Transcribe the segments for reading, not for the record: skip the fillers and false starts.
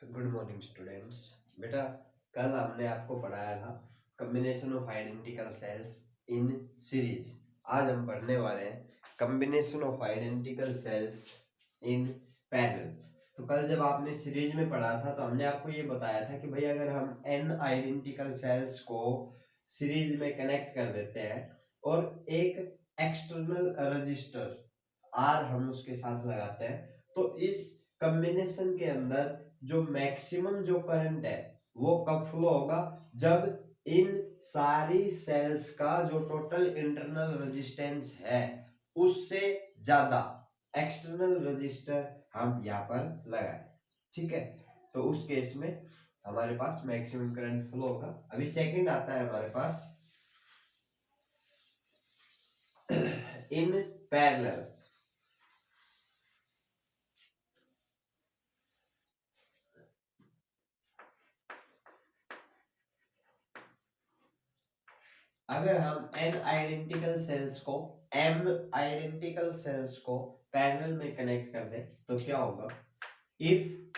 Good morning students. बेटा, कल हमने आपको पढ़ाया था combination of identical sales in series. आज हम पढ़ने वाले हैं combination of identical sales in parallel. तो कल जब आपने सीरीज में पढ़ा था तो हमने आपको ये बताया था कि भाई अगर हम n आइडेंटिकल सेल्स को सीरीज में कनेक्ट कर देते हैं और एक एक्सटर्नल रजिस्टर R हम उसके साथ लगाते हैं तो इस कॉम्बिनेशन के अंदर जो मैक्सिमम जो करंट है वो कब फ्लो होगा, जब इन सारी सेल्स का जो टोटल इंटरनल रेजिस्टेंस है उससे ज्यादा एक्सटर्नल रजिस्टर हम यहाँ पर लगाए। ठीक है, तो उस केस में हमारे पास मैक्सिमम करंट फ्लो होगा। अभी सेकंड आता है हमारे पास इन पैरेलल। अगर हम n आइडेंटिकल सेल्स को m आइडेंटिकल सेल्स को पैरेलल में कनेक्ट कर दें तो क्या होगा, if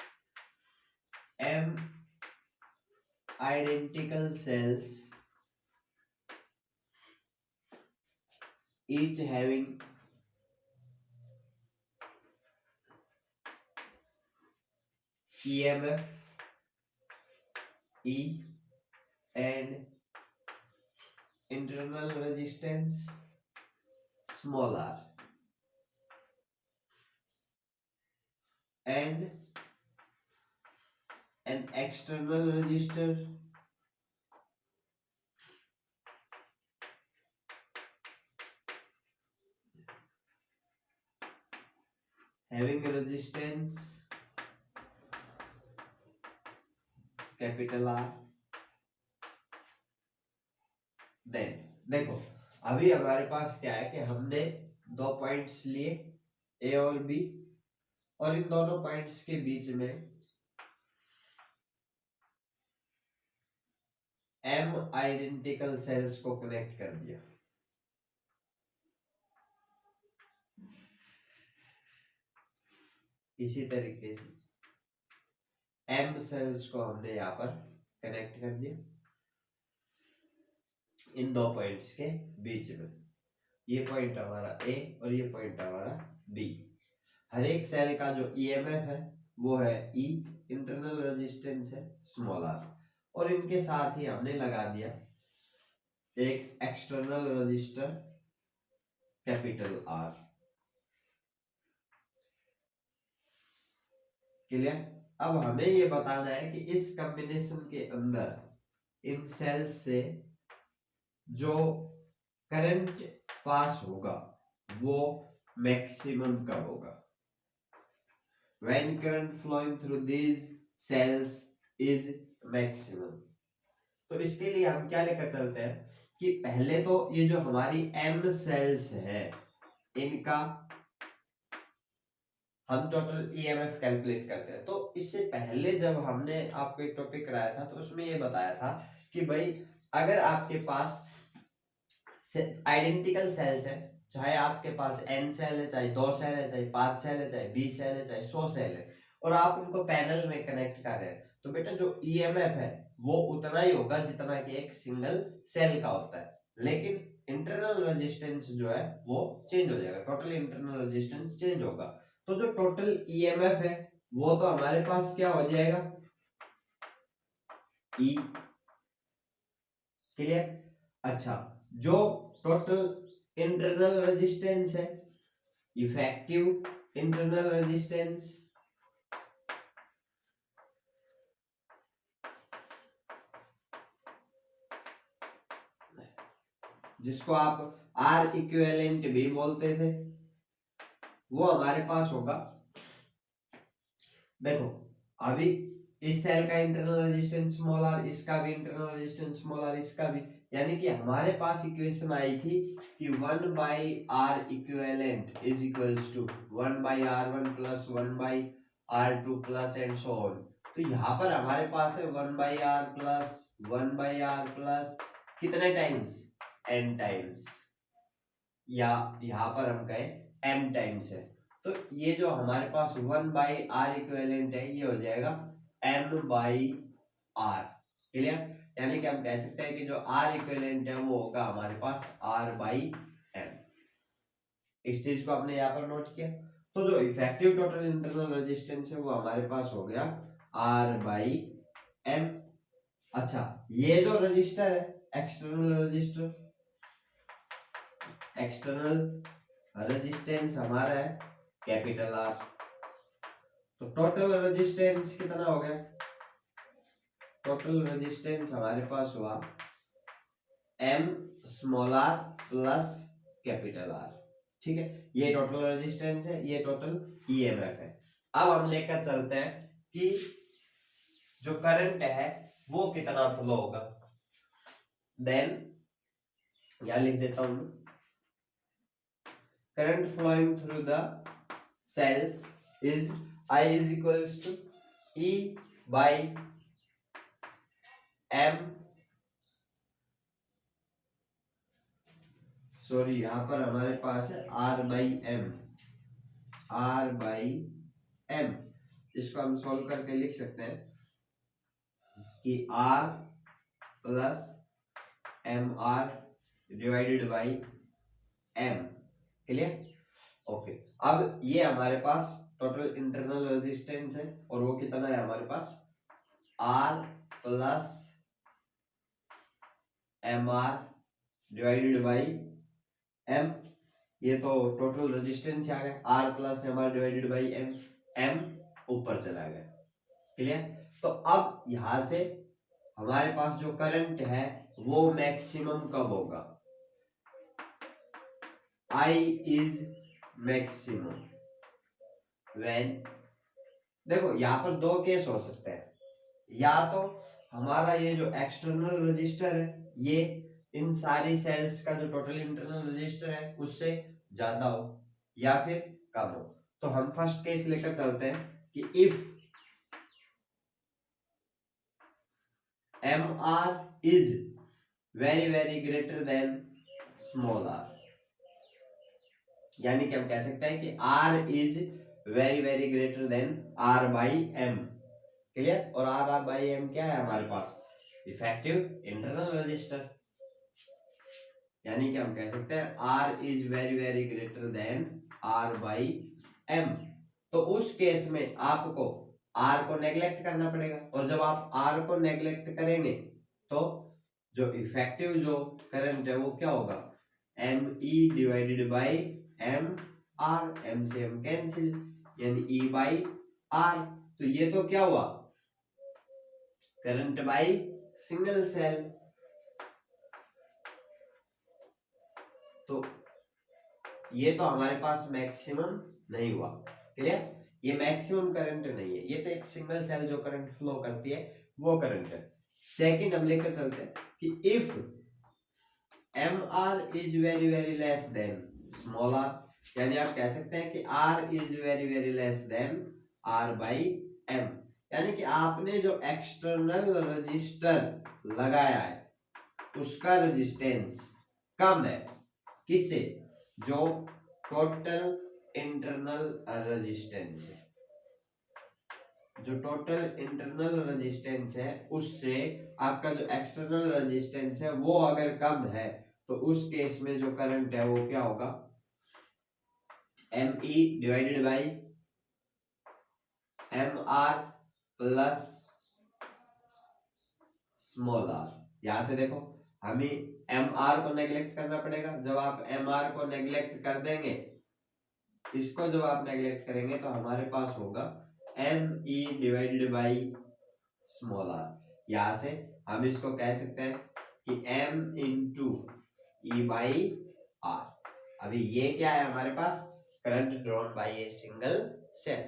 m identical cells each having EMF E and internal resistance small r and an external resistor having resistance capital R। Then देखो, अभी हमारे पास क्या है कि हमने दो पॉइंट्स लिए ए और बी और इन दोनों पॉइंट्स के बीच में m आइडेंटिकल सेल्स को कनेक्ट कर दिया। इसी तरीके से m सेल्स को हमने यहाँ पर कनेक्ट कर दिया इन दो पॉइंट्स के बीच में। ये पॉइंट हमारा ए और ये पॉइंट हमारा बी। हर एक सेल का जो ईएमएफ है वो है ई, इंटरनल रेजिस्टेंस है स्मॉल आर, और इनके साथ ही हमने लगा दिया एक external register capital R. Clear? अब हमें ये बताना है कि इस कॉम्बिनेशन के अंदर इन सेल्स से जो करंट पास होगा वो मैक्सिमम कब होगा, when current flowing through these cells is maximum। तो इसके लिए हम क्या लेकर चलते हैं कि पहले तो ये जो हमारी m सेल्स है इनका हम टोटल ईएमएफ कैलकुलेट करते हैं। तो इससे पहले जब हमने आपको एक टॉपिक कराया था तो उसमें ये बताया था कि भाई अगर आपके पास आइडेंटिकल सेल्स है, चाहे आपके पास n सेल है, चाहे 2 सेल है, चाहे 5 सेल है, चाहे 20 सेल है, चाहे 100 सेल है, और आप उनको पैरेलल में कनेक्ट कर रहे हैं, तो बेटा जो ईएमएफ है वो उतना ही होगा जितना कि एक सिंगल सेल का होता है, लेकिन इंटरनल रेजिस्टेंस जो है वो चेंज हो जाएगा, टोटल इंटरनल रेजिस्टेंस चेंज होगा। तो जो टोटल ईएमएफ है वो तो हमारे पास क्या हो जाएगा, ई। क्लियर? अच्छा, जो टोटल इंटरनल रेजिस्टेंस है, इफेक्टिव इंटरनल रेजिस्टेंस, जिसको आप आर इक्विवेलेंट भी बोलते थे, वो हमारे पास होगा। देखो, अभी इस सेल का इंटरनल रेजिस्टेंस स्मॉल आर, इसका भी इंटरनल रेजिस्टेंस स्मॉल आर, इसका भी, यानी कि हमारे पास इक्वेशन आई थी कि 1 by R equivalent is equals to 1 by R one plus 1 by R two plus and so on. तो यहाँ पर हमारे पास है 1 by R plus 1 by R plus कितने टाइम्स, n टाइम्स, या यहाँ पर हम कहें m टाइम्स है। तो ये जो हमारे पास 1 बाई आर इक्विवेलेंट है ये हो जाएगा एम बाई आर। क्लियर? यानी कि हम कह सकते हैं कि जो आर इक्विवेलेंट है वो होगा हमारे पास आर बाई एम। इस चीज को आपने यहाँ पर नोट किया। तो जो इफेक्टिव टोटल इंटरनल रेजिस्टेंस है वो हमारे पास हो गया आर बाई एम। अच्छा, ये जो रजिस्टर है एक्सटर्नल रजिस्टर, एक्सटर्नल रेजिस्टेंस हमारा है कैपिटल आर। तो टोटल रेजिस्टेंस कितना हो गया? टोटल रेजिस्टेंस हमारे पास हुआ m small R plus capital R. ठीक है, ये टोटल रेजिस्टेंस है, ये टोटल ईएमएफ है। अब हम लेकर चलते हैं कि जो करंट है वो कितना फ्लो होगा। देन यहां लिख देता हूं, current flowing through the cells is I is equals to E by m, sorry यहां पर हमारे पास है R by m, R by m. इसको हम सॉल्व करके लिख सकते हैं कि R plus M R divided by m. Clear? Okay, अब ये हमारे पास टोटल इंटरनल रेजिस्टेंस है और वो कितना है हमारे पास R plus M R divided by M. ये तो टोटल रेजिस्टेंस आ गया R plus M R divided by M, M ऊपर चला गया। क्लियर? तो अब यहां से हमारे पास जो करंट है वो मैक्सिमम कब होगा? I is maximum when, देखो यहां पर दो केस हो सकते हैं, या तो हमारा ये जो एक्सटर्नल रजिस्टर है ये इन सारी सेल्स का जो टोटल इंटरनल रजिस्टर है उससे ज्यादा हो या फिर कम हो। तो हम फर्स्ट केस लेकर चलते हैं कि if m R is very very greater than small R, यानी कि हम कह सकते हैं कि R is very very greater than R by m. Clear? और R बाई एम क्या है हमारे पास? Effective internal register. यानी कि हम कह सकते हैं R is very very greater than R by m. तो उस केस में आपको R को नेग्लेक्ट करना पड़ेगा, और जब आप R को नेग्लेक्ट करेंगे तो जो इफेक्टिव जो करंट है वो क्या होगा? M E divided by m R, m से एम कैंसिल, यानी ई बाई आर। तो ये तो क्या हुआ? Current by single cell. तो ये तो हमारे पास मैक्सिमम नहीं हुआ। क्लियर? ये मैक्सिमम करंट नहीं है, ये तो एक सिंगल सेल जो करंट फ्लो करती है वो करंट है। सेकंड हम लेकर चलते हैं कि if m R is very very less than small R, यानी आप कह सकते हैं कि R is very very less than R by m. यानी कि आपने जो एक्सटर्नल रजिस्टर लगाया है उसका रेजिस्टेंस कम है, किससे? जो टोटल इंटरनल रेजिस्टेंस है, जो टोटल इंटरनल रेजिस्टेंस है उससे आपका जो एक्सटर्नल रेजिस्टेंस है वो अगर कम है तो उस केस में जो करंट है वो क्या होगा? M E divided by m R plus small R. यहां से देखो हमें एम आर को नेग्लेक्ट करना पड़ेगा। जब आप एम आर को नेग्लेक्ट कर देंगे, इसको जब आप नेग्लेक्ट करेंगे तो हमारे पास होगा M E divided by small R. यहां से हम इसको कह सकते हैं कि m into E by R. अभी ये क्या है हमारे पास? Current drawn by a single cell.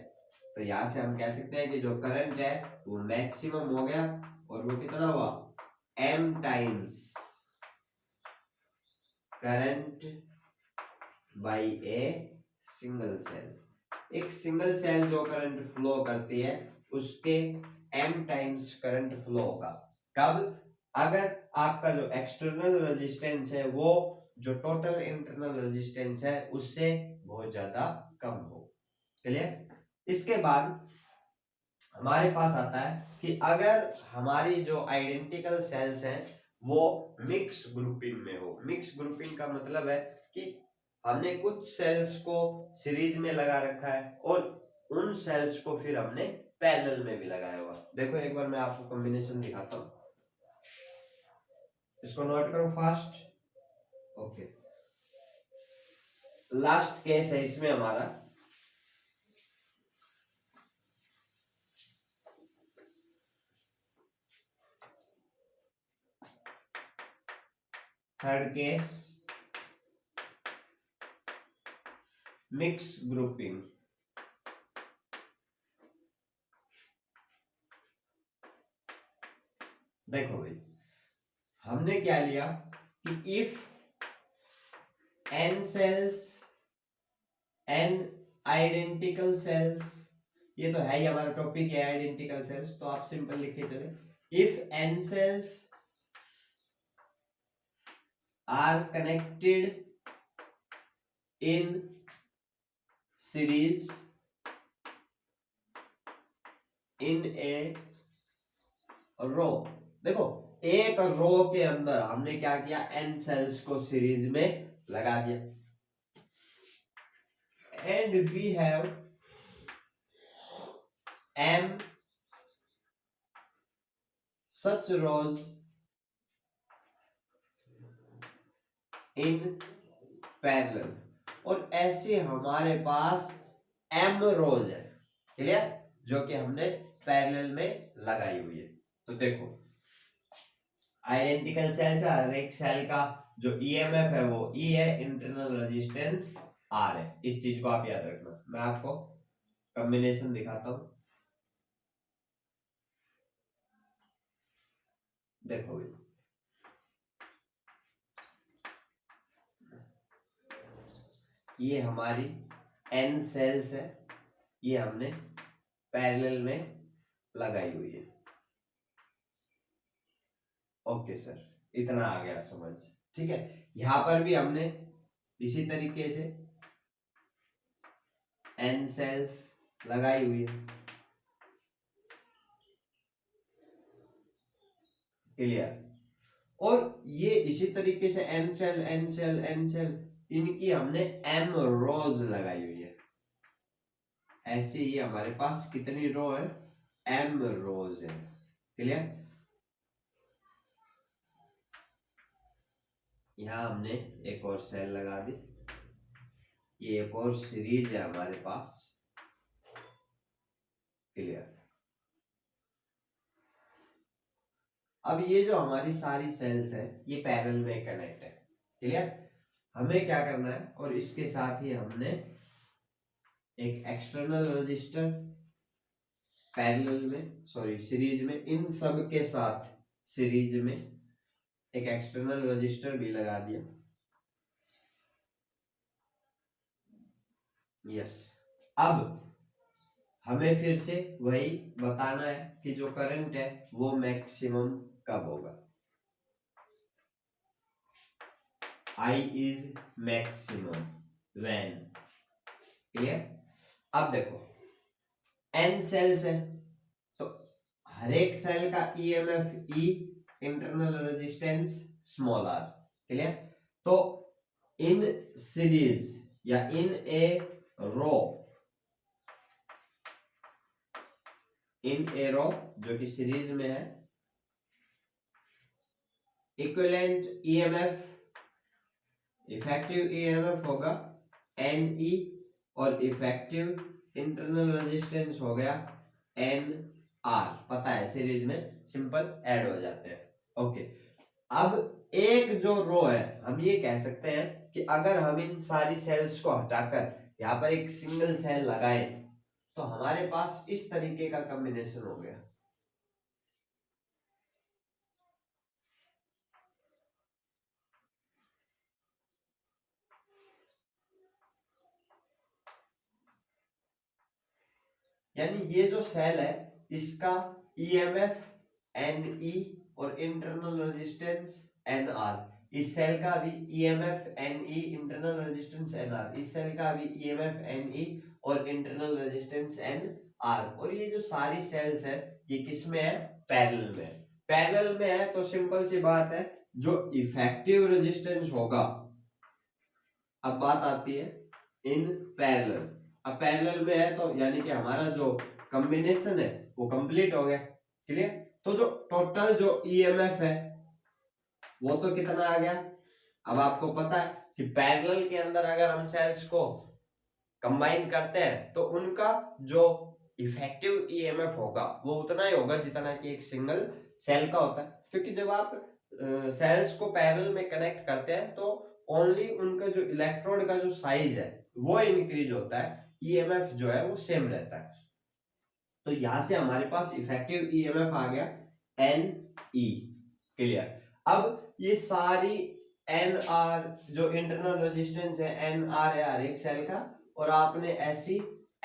तो यहां से हम कह सकते हैं कि जो करंट है वो मैक्सिमम हो गया, और वो कितना हुआ? m times current by a single cell. एक सिंगल सेल जो करंट फ्लो करती है उसके m टाइम्स करंट फ्लो होगा। कब? अगर आपका जो एक्सटर्नल रेजिस्टेंस है वो जो टोटल इंटरनल रेजिस्टेंस है उससे बहुत ज्यादा कम हो। क्लियर? इसके बाद हमारे पास आता है कि अगर हमारी जो आइडेंटिकल सेल्स हैं वो मिक्स ग्रुपिंग में हो। मिक्स ग्रुपिंग का मतलब है कि हमने कुछ सेल्स को सीरीज में लगा रखा है और उन सेल्स को फिर हमने पैरेलल में भी लगाया हुआ। देखो एक बार मैं आपको कॉम्बिनेशन दिखाता हूं, इसको नोट करो फास्ट। ओके, लास्ट केस है इसमें हमारा, थर्ड केस मिक्स ग्रुपिंग। देखो भाई हमने क्या लिया कि if n cells n identical cells, ये तो है ही हमारा टॉपिक है आइडेंटिकल सेल्स, तो आप सिंपल लिख के चले if n cells are connected in series in a रो। देखो एक रो के अंदर हमने क्या किया, n सेल्स को सीरीज में लगा दिया and we have m such rows in parallel, और ऐसे हमारे पास m रोज है, क्लियर, जो कि हमने पैरेलल में लगाई हुई है। तो देखो आइडेंटिकल सेल्स है, हर एक सेल का जो ईएमएफ है वो ई है, इंटरनल रेजिस्टेंस आर है। इस चीज को आप याद रखना। मैं आपको कॉम्बिनेशन दिखाता हूं, देखो भाई ये हमारी n सेल्स है, ये हमने पैरेलल में लगाई हुई है। ओके सर, इतना आ गया समझ, ठीक है। यहां पर भी हमने इसी तरीके से n सेल्स लगाई हुई है, क्लियर। और ये इसी तरीके से n cell n cell n cell, इनकी हमने m रोज लगाई हुई है। ऐसे ही हमारे पास कितनी रो है, m रोज है, क्लियर। यहां हमने एक और सेल लगा दी, ये एक और सीरीज है हमारे पास, क्लियर। अब ये जो हमारी सारी सेल्स है ये पैरेलल में कनेक्ट है, क्लियर। हमें क्या करना है, और इसके साथ ही हमने एक एक्सटर्नल रजिस्टर पैरेलल में, सॉरी सीरीज में, इन सब के साथ सीरीज में एक एक्सटर्नल रजिस्टर भी लगा दिया। यस, अब हमें फिर से वही बताना है कि जो करंट है वो मैक्सिमम कब होगा। I is maximum when, clear. अब देखो n सेल्स है तो हर एक सेल का EMF E, internal resistance small R, clear. तो इन सीरीज या इन ए रो, इन ए रो जो कि सीरीज में है, इक्विवेलेंट ईएमएफ, इफेक्टिव ईएमएफ होगा एन ई, और इफेक्टिव इंटरनल रेजिस्टेंस हो गया एन आर। पता है सीरीज में सिंपल ऐड हो जाते हैं। ओके, अब एक जो रो है हम ये कह सकते हैं कि अगर हम इन सारी सेल्स को हटाकर यहाँ पर एक सिंगल सेल लगाएं तो हमारे पास इस तरीके का कॉम्बिनेशन हो गया। यानी ये जो सेल है इसका ईएमएफ एन ई और इंटरनल रेजिस्टेंस एन आर, इस सेल का भी EMF n E, internal resistance n R, इस सेल का भी ईएमएफ एन ई और इंटरनल रेजिस्टेंस एन आर, और ये जो सारी सेल्स है ये किस में है, पैरेलल में है। पैरेलल में है तो सिंपल सी बात है, जो इफेक्टिव रेजिस्टेंस होगा, अब बात आती है इन पैरेलल। अब पैरेलल में है तो यानी कि हमारा जो कॉम्बिनेशन है वो कंप्लीट हो गया, क्लियर। तो जो टोटल जो ईएमएफ है वो तो कितना आ गया, अब आपको पता है कि पैरेलल के अंदर अगर हम सेल्स को कंबाइन करते हैं तो उनका जो इफेक्टिव ईएमएफ होगा वो उतना ही होगा जितना कि एक सिंगल सेल का होता है, क्योंकि जब आप सेल्स को पैरेलल में कनेक्ट करते हैं तो ओनली उनका जो इलेक्ट्रोड का जो साइज है वो इंक्रीज होता है, ईएमएफ जो है वो सेम रहता है। तो यहां से हमारे पास इफेक्टिव ईएमएफ आ गया एन ई, क्लियर। अब ये सारी एन आर जो इंटरनल रेजिस्टेंस है एन आर है हर एक सेल का, और आपने ऐसी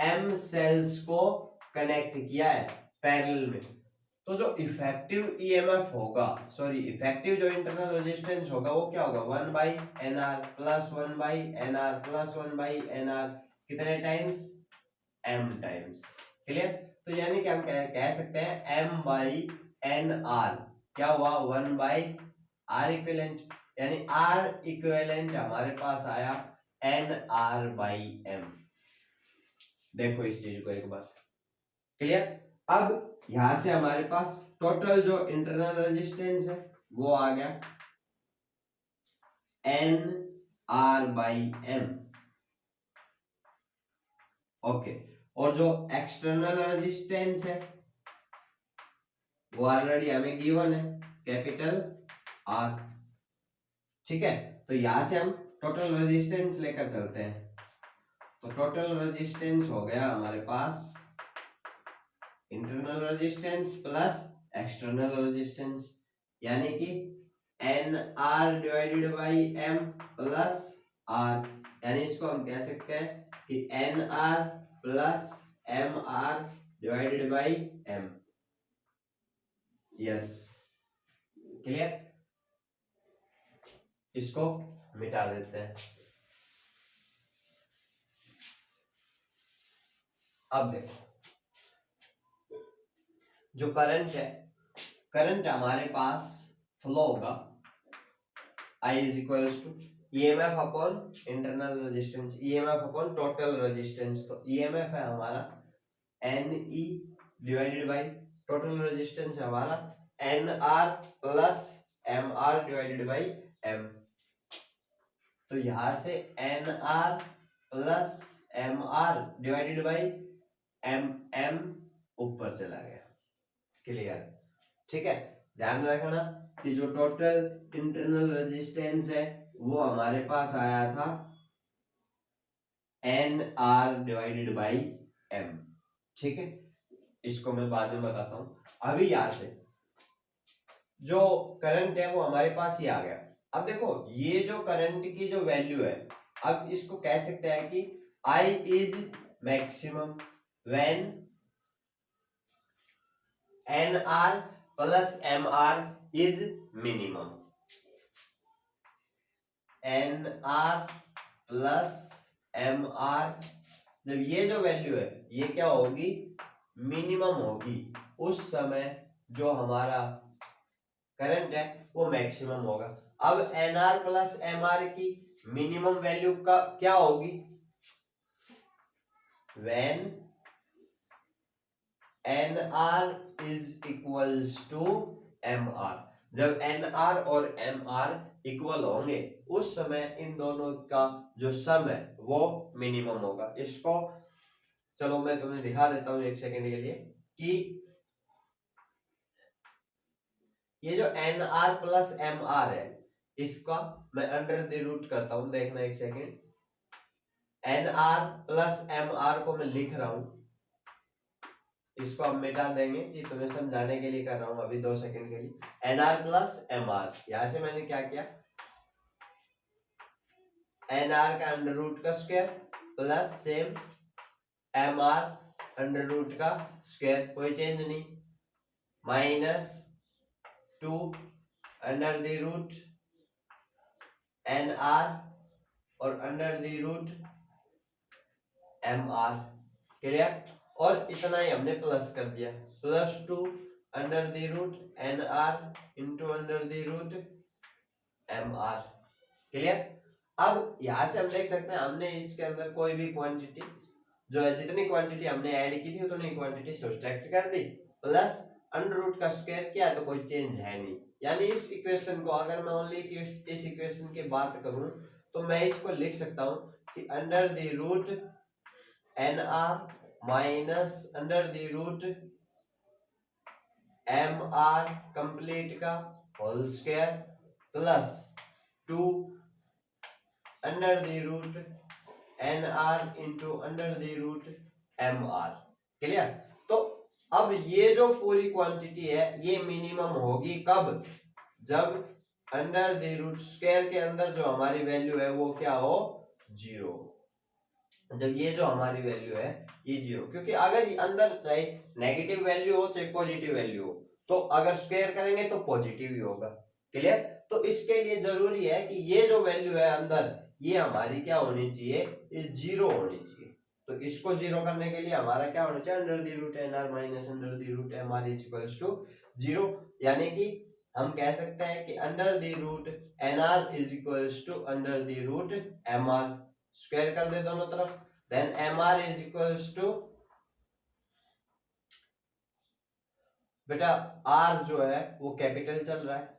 एम सेल्स को कनेक्ट किया है पैरेलल में, तो जो इफेक्टिव ईएमएफ होगा, सॉरी इफेक्टिव जो इंटरनल रेजिस्टेंस होगा वो क्या होगा, 1/nr plus 1/nr plus 1/nr, कितने टाइम्स, m टाइम्स, क्लियर। तो यानी कि हम कह सकते हैं m/nr क्या हुआ, 1/r इक्विवेलेंट, यानी r इक्विवेलेंट हमारे पास आया nr/m। देखो इस चीज को एक बार, क्लियर। अब यहां से हमारे पास टोटल जो इंटरनल रेजिस्टेंस है वो आ गया nr/m, ओके। और जो एक्सटर्नल रेजिस्टेंस है वो ऑलरेडी हमें गिवन है, कैपिटल आर, ठीक है। तो यहां से हम टोटल रेजिस्टेंस लेकर चलते हैं, तो टोटल रेजिस्टेंस हो गया हमारे पास internal resistance plus external resistance, यानी कि N R divided by M plus R, यानी इसको हम कह सकते हैं कि N R plus M R divided by M, yes, clear. इसको मिटा देते हैं। अब देखो जो करंट है, करंट हमारे पास फ्लो होगा I is equals to EMF upon internal resistance, EMF upon total resistance. तो ईएमएफ है हमारा n E divided by total resistance है हमारा n R plus M R divided by m. तो यहां से n R plus M R divided by M, M ऊपर चला गया, क्लियर, ठीक है। ध्यान रखना कि जो टोटल इंटरनल रेजिस्टेंस है वो हमारे पास आया था n R divided by m, ठीक है। इसको मैं बाद में बताता हूं। अभी यहां से जो करंट है वो हमारे पास ही आ गया। अब देखो ये जो करंट की जो वैल्यू है, अब इसको कह सकते हैं कि I is maximum when n R plus M R is minimum, n R plus M R, जब ये जो वैल्यू है ये क्या होगी, मिनिमम होगी, उस समय जो हमारा करंट है वो मैक्सिमम होगा। अब n R plus M R की मिनिमम वैल्यू का क्या होगी, when n R is equals to m R, जब एन आर और एम आर इक्वल होंगे उस समय इन दोनों का जो सम है वो मिनिमम होगा। इसको चलो मैं तुम्हें दिखा देता हूं एक सेकंड के लिए कि ये जो n R plus M R है इसका मैं अंडर द रूट करता हूं, देखना एक second. N R plus M R को मैं लिख रहा हूं, इसको हम मिटा देंगे, ये तुम्हें समझाने के लिए कर रहा हूं अभी 2 सेकंड के लिए। N R plus M R, यहां से मैंने क्या किया, एन आर का अंडर रूट का square plus same M R under root का स्क्वायर, कोई चेंज नहीं, minus 2 under the root N R और under the root M R, clear. और इतना ही हमने प्लस कर दिया, +2 under the root NR into under the root MR। Clear. अब यहां से हम देख सकते हैं हमने इसके अंदर कोई भी क्वांटिटी जो है, जितनी क्वांटिटी हमने ऐड की थी उतनी क्वांटिटी सब्ट्रैक्ट कर दी, प्लस अंडर रूट का स्क्वायर किया तो कोई चेंज है नहीं। यानी इस इक्वेशन को अगर मैं ओनली इस इक्वेशन की बात करूं तो मैं इसको लिख सकता हूं कि under the root NR minus under the root MR complete का whole square plus 2 under the root NR into under the root MR। Clear. तो अब ये जो पूरी क्वांटिटी है ये मिनिमम होगी कब, जब अंडर द रूट स्क्वायर के अंदर जो हमारी वैल्यू है वो क्या हो, 0। जब ये जो हमारी वैल्यू है ये 0, क्योंकि अगर अंदर चाहे नेगेटिव वैल्यू हो चाहे पॉजिटिव वैल्यू हो तो अगर स्क्वायर करेंगे तो पॉजिटिव ही होगा। क्लियर। तो इसके लिए जरूरी है कि ये जो वैल्यू है अंदर ये हमारी क्या होनी चाहिए, ये 0 होनी चाहिए। तो इसको 0 करने के लिए हमारा क्या होना चाहिए, under the root NR minus under the root MR is equals to 0। यानी कि हम कह सकते हैं कि under the root NR is equals to under the root MR, square कर दे दोनों तरफ, then MR is equals to, बेटा R जो है वो कैपिटल चल रहा है,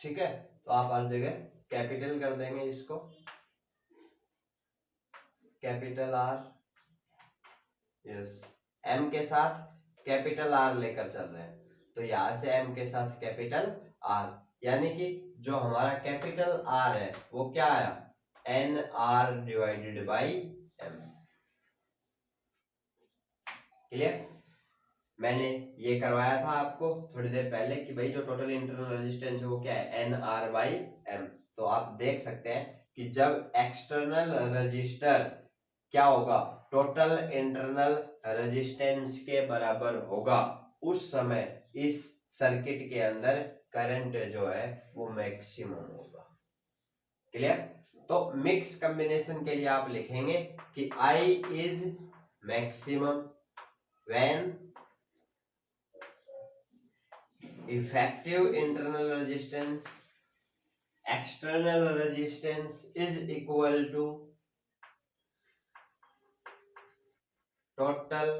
ठीक है, तो आप हर जगह कैपिटल कर देंगे इसको, कैपिटल R, यस, M के साथ कैपिटल R लेकर चल रहे हैं, तो यहां से M के साथ कैपिटल R, यानी कि जो हमारा कैपिटल R है वो क्या आया, NR divided by M। Clear. मैंने ये करवाया था आपको थोड़ी देर पहले कि भाई जो टोटल इंटरनल रेजिस्टेंस है वो क्या है, NR बाई M। तो आप देख सकते हैं कि जब एक्सटर्नल रजिस्टर क्या होगा, टोटल इंटरनल रेजिस्टेंस के बराबर होगा, उस समय इस सर्किट के अंदर करंट जो है वो मैक्सिमम होगा। क्लियर। तो मिक्स कॉम्बिनेशन के लिए आप लिखेंगे कि I is maximum when effective internal resistance external resistance is equal to total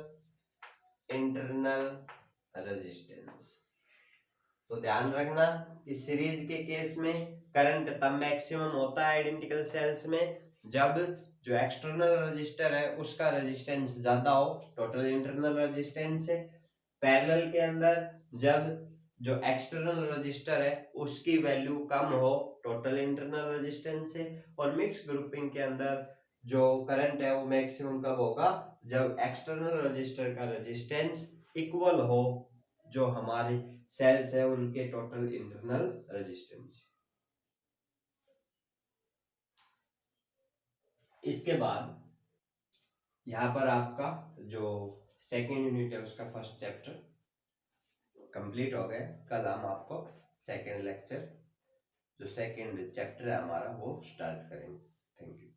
internal resistance। तो ध्यान रखना कि सीरीज के केस में करंट तब मैक्सिमम होता है आइडेंटिकल सेल्स में जब जो एक्सटर्नल रेजिस्टर है उसका रेजिस्टेंस ज्यादा हो, टोटल इंटरनल रेजिस्टेंस से। पैरेलल के अंदर जब जो एक्सटर्नल रजिस्टर है उसकी वैल्यू कम हो, टोटल इंटरनल रेजिस्टेंस से। और मिक्स ग्रुपिंग के अंदर जो करंट है वो मैक्सिमम कब होगा, जब एक्सटर्नल रजिस्टर का रेजिस्टेंस इक्वल हो जो हमारी सेल्स है उनके टोटल इंटरनल रेजिस्टेंस। इसके बाद यहाँ पर आपका जो सेकेंड यूनिट है उसका फर्स्ट चैप्टर कंप्लीट हो गया। कल हम आपको सेकेंड लेक्चर जो सेकेंड चैप्टर है हमारा वो स्टार्ट करेंगे। Thank you.